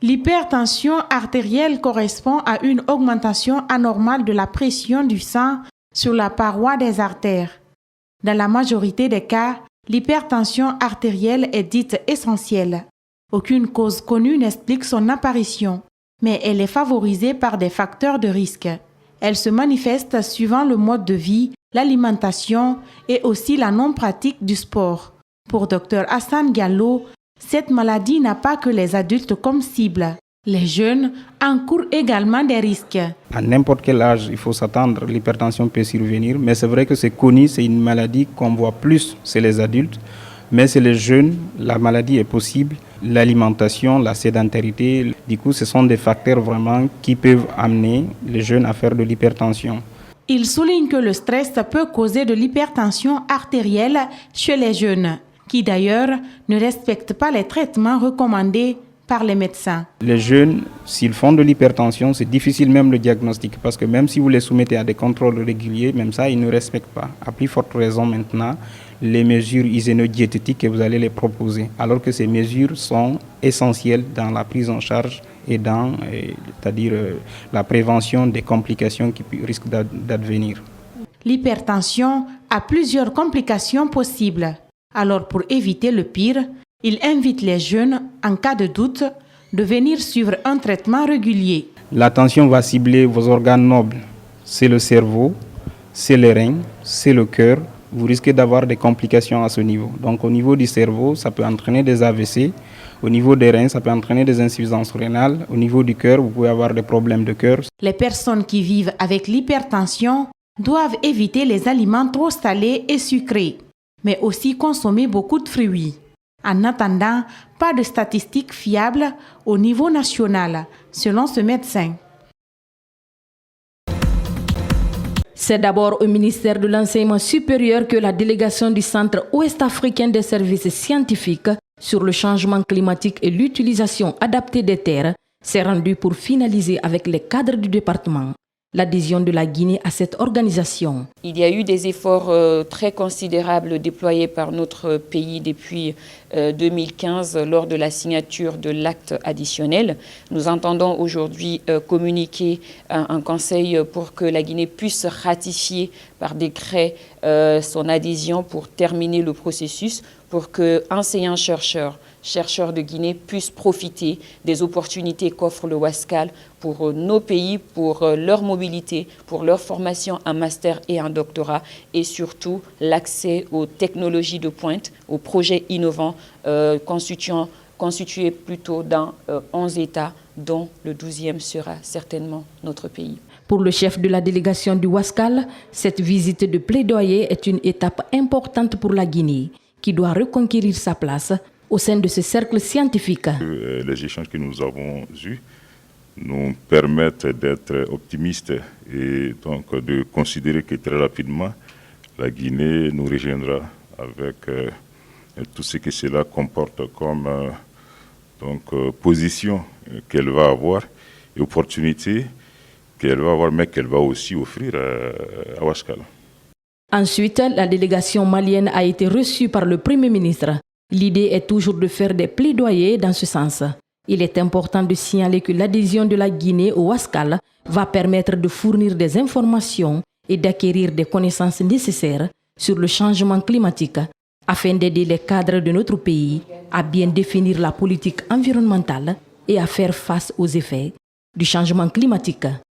L'hypertension artérielle correspond à une augmentation anormale de la pression du sang sur la paroi des artères. Dans la majorité des cas, l'hypertension artérielle est dite essentielle. Aucune cause connue n'explique son apparition, mais elle est favorisée par des facteurs de risque. Elle se manifeste suivant le mode de vie, l'alimentation et aussi la non-pratique du sport. Pour Dr Hassan Diallo, cette maladie n'a pas que les adultes comme cible. Les jeunes encourent également des risques. À n'importe quel âge, il faut s'attendre, l'hypertension peut survenir, mais c'est vrai que c'est connu, c'est une maladie qu'on voit plus chez les adultes, mais chez les jeunes, la maladie est possible. L'alimentation, la sédentarité, du coup, ce sont des facteurs vraiment qui peuvent amener les jeunes à faire de l'hypertension. Il souligne que le stress peut causer de l'hypertension artérielle chez les jeunes, qui d'ailleurs ne respectent pas les traitements recommandés par les médecins. Les jeunes, s'ils font de l'hypertension, c'est difficile même le diagnostic parce que même si vous les soumettez à des contrôles réguliers, même ça, ils ne respectent pas. À plus forte raison maintenant, les mesures hygiéno-diététiques que vous allez les proposer, alors que ces mesures sont essentielles dans la prise en charge et dans, c'est-à-dire la prévention des complications qui risquent d'advenir. L'hypertension a plusieurs complications possibles. Alors pour éviter le pire, il invite les jeunes, en cas de doute, de venir suivre un traitement régulier. L'attention va cibler vos organes nobles. C'est le cerveau, c'est les reins, c'est le cœur. Vous risquez d'avoir des complications à ce niveau. Donc au niveau du cerveau, ça peut entraîner des AVC. Au niveau des reins, ça peut entraîner des insuffisances rénales. Au niveau du cœur, vous pouvez avoir des problèmes de cœur. Les personnes qui vivent avec l'hypertension doivent éviter les aliments trop salés et sucrés, mais aussi consommer beaucoup de fruits. En attendant, pas de statistiques fiables au niveau national, selon ce médecin. C'est d'abord au ministère de l'Enseignement supérieur que la délégation du Centre ouest-africain des services scientifiques sur le changement climatique et l'utilisation adaptée des terres s'est rendue pour finaliser avec les cadres du département l'adhésion de la Guinée à cette organisation. Il y a eu des efforts très considérables déployés par notre pays depuis 2015 lors de la signature de l'acte additionnel. Nous entendons aujourd'hui communiquer un conseil pour que la Guinée puisse ratifier par décret son adhésion pour terminer le processus, pour que enseignants-chercheurs de Guinée puissent profiter des opportunités qu'offre le Wascal pour nos pays, pour leur mobilité, pour leur formation en master et en doctorat, et surtout l'accès aux technologies de pointe, aux projets innovants constitués plutôt dans 11 États, dont le 12e sera certainement notre pays. Pour le chef de la délégation du Wascal, cette visite de plaidoyer est une étape importante pour la Guinée, qui doit reconquérir sa place au sein de ce cercle scientifique. Les échanges que nous avons eus nous permettent d'être optimistes et donc de considérer que très rapidement, la Guinée nous rejoindra avec tout ce que cela comporte comme position qu'elle va avoir et opportunité qu'elle va avoir, mais qu'elle va aussi offrir à Wascal. Ensuite, la délégation malienne a été reçue par le Premier ministre. L'idée est toujours de faire des plaidoyers dans ce sens. Il est important de signaler que l'adhésion de la Guinée au Wascal va permettre de fournir des informations et d'acquérir des connaissances nécessaires sur le changement climatique afin d'aider les cadres de notre pays à bien définir la politique environnementale et à faire face aux effets du changement climatique.